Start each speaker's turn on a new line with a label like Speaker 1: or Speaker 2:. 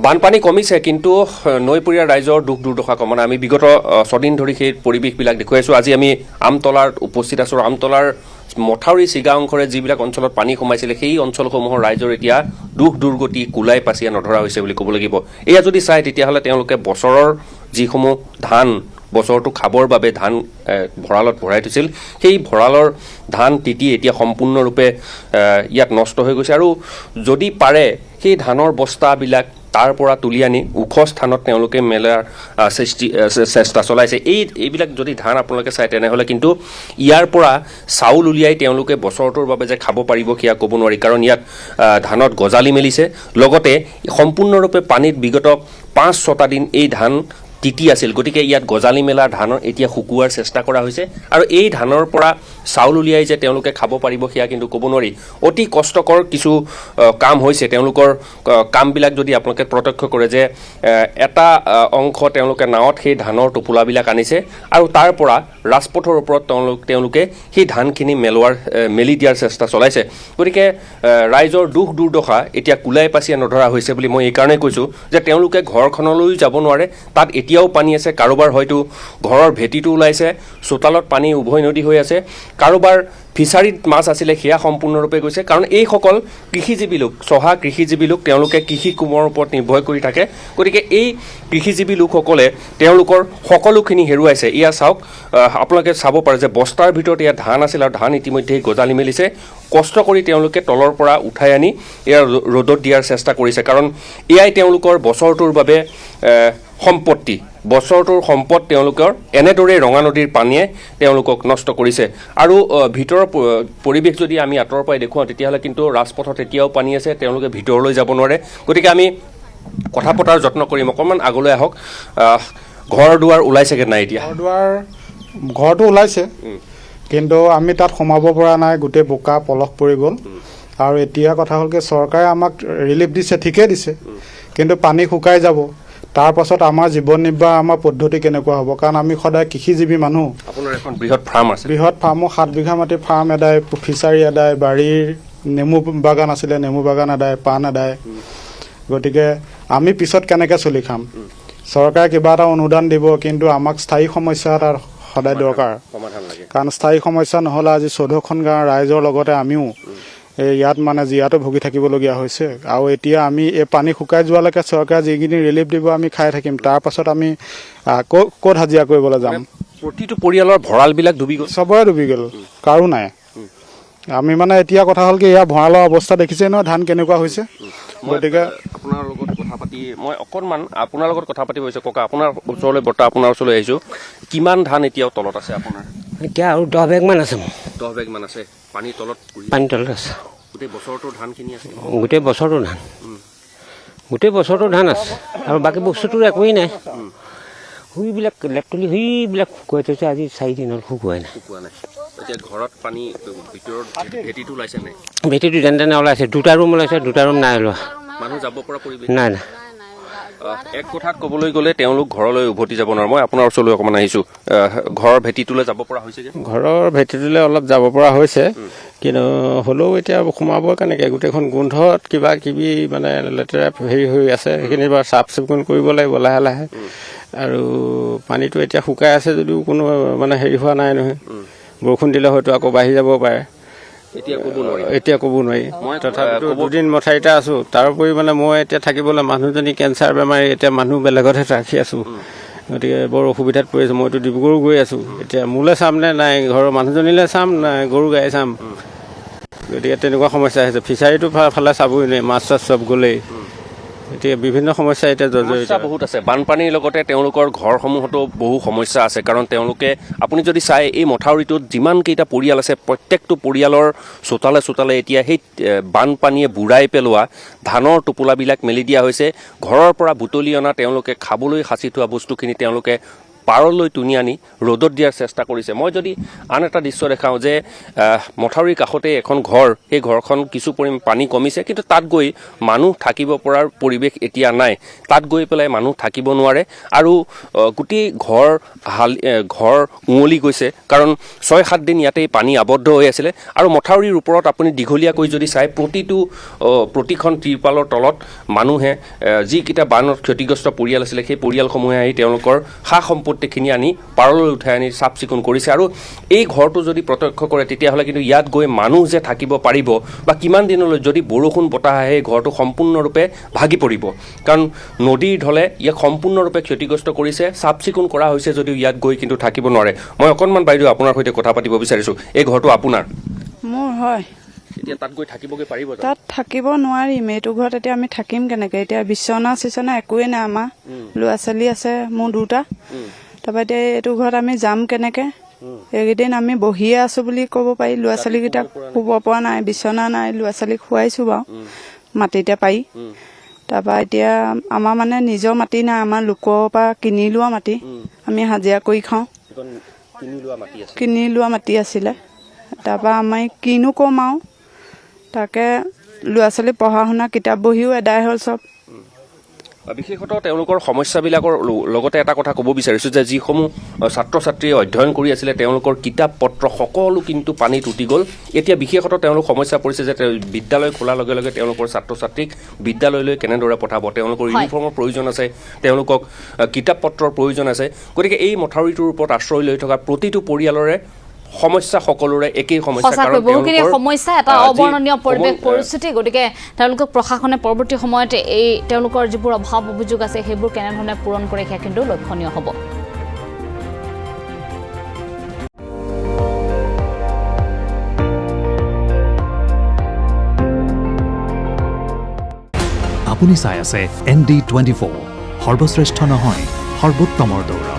Speaker 1: বানপানী কমিছে কিন্তু নৈপৰীয়া ৰাইজৰ দুখ দুৰ্দশা কমা নাই। আমি বিগত 6 দিন ধৰি সেই পৰিৱেশবিলাক দেখুৱাই আছোঁ। আজি আমি আমতলাত উপস্থিত আছোঁ। আমতলাৰ মথাউৰি চিগা অংশৰে যিবিলাক অঞ্চলত পানী সোমাইছিলে সেই অঞ্চলসমূহৰ ৰাইজৰ এতিয়া দুখ দুৰ্গতি কোলাই পাচিয়া নধৰা হৈছে বুলি ক'ব লাগিব। এয়া যদি চায় তেতিয়াহ'লে তেওঁলোকে বছৰৰ যিসমূহ ধান বছৰটো খাবৰ বাবে ধান ভঁৰালত ভৰাই থৈছিল, সেই ভঁৰালৰ ধান তিতি এতিয়া সম্পূৰ্ণৰূপে ইয়াত নষ্ট হৈ গৈছে। আৰু যদি পাৰে সেই ধানৰ বস্তাবিলাক তাৰ পৰা তুলি আনি ওখ স্থানত তেওঁলোকে মেলাৰ চেষ্টা চলাইছে। এইবিলাক যদি ধান আপোনালোকে চায় তেনেহ'লে কিন্তু ইয়াৰ পৰা চাউল উলিয়াই তেওঁলোকে বছৰটোৰ বাবে যে খাব পাৰিব সেয়া ক'ব নোৱাৰি, কাৰণ ইয়াত ধানত গজালি মেলিছে। লগতে সম্পূৰ্ণৰূপে পানীত বিগত 5-6টা দিন এই ধান তিতি আছিল, গতিকে ইয়াত গজালি মেলা ধানৰ এতিয়া শুকুৱাৰ চেষ্টা কৰা হৈছে। আৰু এই ধানৰ পৰা চাউল উলিয়াই যে তেওঁলোকে খাব পাৰিব সেয়া কিন্তু ক'ব নোৱাৰি। অতি কষ্টকৰ কিছু কাম হৈছে। তেওঁলোকৰ কামবিলাক যদি আপোনালোকে প্ৰত্যক্ষ কৰে যে এটা অংশ তেওঁলোকে নাৱত সেই ধানৰ টোপোলাবিলাক আনিছে আৰু তাৰ পৰা ৰাজপথৰ ওপৰত তেওঁলোকে সেই ধানখিনি মেলি দিয়াৰ চেষ্টা চলাইছে। গতিকে ৰাইজৰ দুখ দুৰ্দশা এতিয়া কোলাই পাচিয়া নধৰা হৈছে বুলি মই এইকাৰণেই কৈছোঁ যে তেওঁলোকে ঘৰখনলৈও যাব নোৱাৰে, তাত এতিয়াও পানী আছে। কাৰোবাৰ হয়তো ঘৰৰ ভেটিটো ওলাইছে, চোতালত পানী উভৈ নদী হৈ আছে, কাৰোবাৰ ফিচাৰীত মাছ আছিলে সেয়া সম্পূৰ্ণৰূপে গৈছে। কাৰণ এইসকল কৃষিজীৱী লোক, চহা কৃষিজীৱী লোক, তেওঁলোকে কৃষি কুমৰ ওপৰত নিৰ্ভৰ কৰি থাকে। গতিকে এই কৃষিজীৱী লোকসকলে তেওঁলোকৰ সকলোখিনি হেৰুৱাইছে। এয়া চাওক, আপোনালোকে চাব পাৰে যে বস্তাৰ ভিতৰত এয়া ধান আছিল আৰু ধান ইতিমধ্যেই গজালি মেলিছে। কষ্ট কৰি তেওঁলোকে তলৰ পৰা উঠাই আনি এয়া ৰ'দত দিয়াৰ চেষ্টা কৰিছে, কাৰণ এয়াই তেওঁলোকৰ বছৰটোৰ বাবে সম্পত্তি, বছৰটোৰ সম্পদ তেওঁলোকৰ এনেদৰে ৰঙা নদীৰ পানীয়ে তেওঁলোকক নষ্ট কৰিছে। আৰু ভিতৰৰ পৰিৱেশ যদি আমি আঁতৰৰ পৰাই দেখুৱাওঁ তেতিয়াহ'লে কিন্তু ৰাজপথত এতিয়াও পানী আছে, তেওঁলোকে ভিতৰলৈ যাব নোৱাৰে। গতিকে আমি কথা পতাৰ যত্ন কৰিম। অকণমান আগলৈ আহক। ঘৰ দুৱাৰ ওলাইছেগৈ নাই এতিয়া?
Speaker 2: ঘৰটো ওলাইছে, কিন্তু আমি তাত সোমাব পৰা নাই, গোটেই বোকা পলস পৰি গ'ল। আৰু এতিয়া কথা হ'ল কি, চৰকাৰে আমাক ৰিলিফ দিছে, ঠিকেই দিছে, কিন্তু পানী শুকাই যাব। তাৰ পাছত আমাৰ জীৱন নিৰ্বাহ, আমাৰ পদ্ধতি কেনেকুৱা হ'ব? কাৰণ আমি সদায় কৃষিজীৱী মানুহ।
Speaker 1: আপোনাৰ এখন বৃহৎ ফাৰ্ম আছে?
Speaker 2: বৃহৎ ফাৰ্মো 7 বিঘা মাটি ফাৰ্ম এদায়, ফিচাৰী এদায়, বাৰীৰ নেমু বাগান আছিলে, নেমু বাগান এদায়, পাণ এদায়। গতিকে আমি পিছত কেনেকৈ চলি খাম? চৰকাৰে কিবা এটা অনুদান দিব, কিন্তু আমাক স্থায়ী সমস্যা এটাৰ সদায় দৰকাৰ। কাৰণ স্থায়ী সমস্যা নহ'লে আজি 14খন গাঁৱৰ ৰাইজৰ লগতে আমিও ইয়াত মানে জীয়াতো ভুগি থাকিবলগীয়া হৈছে। আৰু এতিয়া আমি এই পানী শুকাই যোৱালৈকে চৰকাৰে যিখিনি ৰিলিফ দিব আমি খাই থাকিম। তাৰ পাছত আমি ক'ত হাজিৰা কৰিবলৈ যাম?
Speaker 1: প্ৰতিটো পৰিয়ালৰ ভঁৰালবিলাক ডুবি গ'ল,
Speaker 2: চবৰে ডুবি গ'ল, কাৰো নাই। আমি মানে এতিয়া কথা হ'ল কি, ইয়াৰ ভঁৰালৰ অৱস্থা দেখিছে নহয়, ধান কেনেকুৱা হৈছে। গতিকে
Speaker 1: আপোনাৰ লগত কথা পাতি মই অকণমান আপোনাৰ লগত কথা পাতিব হৈছে। ককা, আপোনাৰ ওচৰলৈ বৰ্তা আপোনাৰ ওচৰলৈ আহিছোঁ। কিমান ধান এতিয়াও তলত আছে আপোনাৰ?
Speaker 3: এতিয়া আৰু 10 বেগমান আছে মোৰ।
Speaker 1: 10 বেগমান আছে পানীৰ তলত?
Speaker 3: পানীৰ তলত আছে।
Speaker 1: গোটেই বছৰটোৰ ধানখিনি আছে?
Speaker 3: গোটেই বছৰটো ধান, গোটেই বছৰটো ধান আছে। আৰু বাকী বস্তুটোৰ একোৱেই নাই। শুইবিলাক লেপটলি শুইবিলাক শুকুৱাই থৈছে, আজি 4 দিন হ'ল শুকুৱাই নাই।
Speaker 1: এতিয়া ঘৰত পানী ভিতৰত ভেটিটো ওলাইছে নাই?
Speaker 3: ভেটিটো যেনে তেনে ওলাইছে, 2টা ৰুম ওলাইছে, 2টা ৰুম নাই ওলোৱা।
Speaker 1: মানুহ যাব পৰা পৰিৱেশ
Speaker 3: নাই নাই।
Speaker 1: এক কথাত ক'বলৈ গ'লে তেওঁলোক ঘৰলৈ উভতি যাব নোৱাৰে। মই আপোনাৰ ওচৰলৈ অকণমান আহিছোঁ। ঘৰৰ ভেটিটোলৈ যাব পৰা হৈছেগৈ?
Speaker 4: ঘৰৰ ভেটিটোলৈ অলপ যাব পৰা হৈছে, কিন্তু হ'লেও এতিয়া সোমাব কেনেকৈ? গোটেইখন গোন্ধত কিবা কিবি মানে লেতেৰা হেৰি হৈ আছে, সেইখিনি বাৰু চাফ চিকুণ কৰিব লাগিব লাহে লাহে। আৰু পানীটো এতিয়া শুকাই আছে যদিও কোনো মানে হেৰি হোৱা নাই নহয়। বৰষুণ দিলে হয়তো আকৌ বাঢ়ি যাব পাৰে, এতিয়া ক'ব নোৱাৰি। তথাপিতো 2 দিন মথাৰিতে আছোঁ। তাৰোপৰি মানে মই এতিয়া থাকিবলৈ, মানুহজনী কেঞ্চাৰ বেমাৰী, এতিয়া মানুহ বেলেগতহে ৰাখি আছোঁ। গতিকে বৰ অসুবিধাত পৰি আছোঁ। মইতো ডিব্ৰুগড় গৈ আছোঁ, এতিয়া মোলৈ চাম নে নাই, ঘৰৰ মানুহজনীলৈ চাম নাই গৰু গাই চাম। গতিকে তেনেকুৱা সমস্যা হৈছে। ফিচাৰীটো ফালে চাবই নোৱাৰি, মাছ চাছ চব গ'লেই। এতিয়া বিভিন্ন সমস্যা এতিয়া জৰ্জৰিত
Speaker 1: বহুত আছে। বানপানীৰ লগতে তেওঁলোকৰ ঘৰসমূহতো বহু সমস্যা আছে, কাৰণ তেওঁলোকে আপুনি যদি চায় এই মথাউৰিটোত যিমানকেইটা পৰিয়াল আছে প্ৰত্যেকটো পৰিয়ালৰ চোতালে চোতালে এতিয়া সেই বানপানীয়ে বুঢ়াই পেলোৱা ধানৰ টোপোলাবিলাক মেলি দিয়া হৈছে। ঘৰৰ পৰা বুটলি অনা তেওঁলোকে খাবলৈ সাঁচি থোৱা বস্তুখিনি তেওঁলোকে পাৰলৈ টুনি আনি ৰ'দত দিয়াৰ চেষ্টা কৰিছে। মই যদি আন এটা দৃশ্য দেখাওঁ যে মথাউৰিৰ কাষতে এখন ঘৰ, সেই ঘৰখন কিছু পৰিমাণ পানী কমিছে, কিন্তু তাত গৈ মানুহ থাকিব পৰাৰ পৰিৱেশ এতিয়া নাই। তাত গৈ পেলাই মানুহ থাকিব নোৱাৰে আৰু গোটেই ঘৰ উঙলি গৈছে, কাৰণ 6-7 দিন ইয়াতেই পানী আবদ্ধ হৈ আছিলে। আৰু মথাউৰিৰ ওপৰত আপুনি দীঘলীয়াকৈ যদি চাই প্ৰতিখন ত্ৰিপালৰ তলত মানুহে যিকেইটা বানত ক্ষতিগ্ৰস্ত পৰিয়াল আছিলে সেই পৰিয়ালসমূহে আহি তেওঁলোকৰ সা সম্পত্তিখিনি আনি পাৰলৈ উঠাই আনি চাফ চিকুণ কৰিছে। আৰু এই ঘৰটো যদি প্ৰত্যক্ষ কৰে তেতিয়াহ'লে কিন্তু ইয়াত গৈ মানুহ যে থাকিব পাৰিব বা কিমান দিনলৈ, যদি বৰষুণ বতাহ আহে ঘৰটো সম্পূৰ্ণৰূপে ভাগি পৰিব, কাৰণ নদীৰ ঢলে ইয়াক সম্পূৰ্ণৰূপে ক্ষতিগ্ৰস্ত কৰিছে। চাফ চিকুণ কৰা হৈছে যদিও ইয়াত গৈ কিন্তু থাকিব নোৱাৰে। মই অকণমান বাইদেউ আপোনাৰ সৈতে কথা পাতিব বিচাৰিছোঁ। এই ঘৰটো আপোনাৰ?
Speaker 5: মোৰ হয়।
Speaker 1: এতিয়া তাত গৈ থাকিবগৈ পাৰিব?
Speaker 5: তাত থাকিব নোৱাৰিম, এইটো ঘৰত এতিয়া আমি থাকিম কেনেকে? এতিয়া বিচনা চিচনা একোৱেই নাই আমাৰ, ল'ৰা ছোৱালী আছে মোৰ 2টা। তাৰপৰা এতিয়া এইটো ঘৰত আমি যাম কেনেকে? এইকেইদিন আমি বহিয়ে আছো বুলি ক'ব পাৰি। ল'ৰা ছোৱালীকেইটাক শুব পৰা নাই, বিচনা নাই, ল'ৰা ছোৱালীক শুৱাইছো বাৰু মাটিতে পাৰি। তাৰপৰা এতিয়া আমাৰ মানে নিজৰ মাটি নাই, আমাৰ লোকৰ পৰা কিনি লোৱা মাটি, আমি হাজিৰা কৰি খাওঁ। কিনি লোৱা মাটি আছিলে। তাৰপৰা আমি কিনো ক'ম আৰু, তাকে ল'ৰা ছোৱালী পঢ়া শুনা কিতাপ বহিও এদাই হ'ল চব।
Speaker 1: বিশেষতঃ তেওঁলোকৰ সমস্যাবিলাকৰ লগতে এটা কথা ক'ব বিচাৰিছোঁ যে যিসমূহ ছাত্ৰ ছাত্ৰীয়ে অধ্যয়ন কৰি আছিলে তেওঁলোকৰ কিতাপ পত্ৰ সকলো কিন্তু পানীত উটি গ'ল। এতিয়া বিশেষতঃ তেওঁলোক সমস্যা পৰিছে যে বিদ্যালয় খোলাৰ লগে লগে তেওঁলোকৰ ছাত্ৰ ছাত্ৰীক বিদ্যালয়লৈ কেনেদৰে পঠাব, তেওঁলোকৰ ইউনিফৰ্মৰ প্ৰয়োজন আছে, তেওঁলোকক কিতাপ পত্ৰৰ প্ৰয়োজন আছে। গতিকে এই মথাউৰিটোৰ ওপৰত আশ্ৰয় লৈ থকা প্ৰতিটো পৰিয়ালৰে সমস্যা সকলোৰে একেই সমস্যা।
Speaker 6: সঁচাকৈ বহুখিনি সমস্যা, এটা অবৰ্ণনীয় পৰিৱেশ পৰিস্থিতি। গতিকে তেওঁলোকক প্ৰশাসনে পৰৱৰ্তী সময়ত এই তেওঁলোকৰ যিবোৰ অভাৱ অভিযোগ আছে সেইবোৰ কেনেধৰণে পূৰণ কৰে সেয়া কিন্তু লক্ষণীয় হ'ব।
Speaker 7: আপুনি চাই আছে ND24, সৰ্বশ্ৰেষ্ঠ নহয় সৰ্বোত্তমৰ দৌৰ।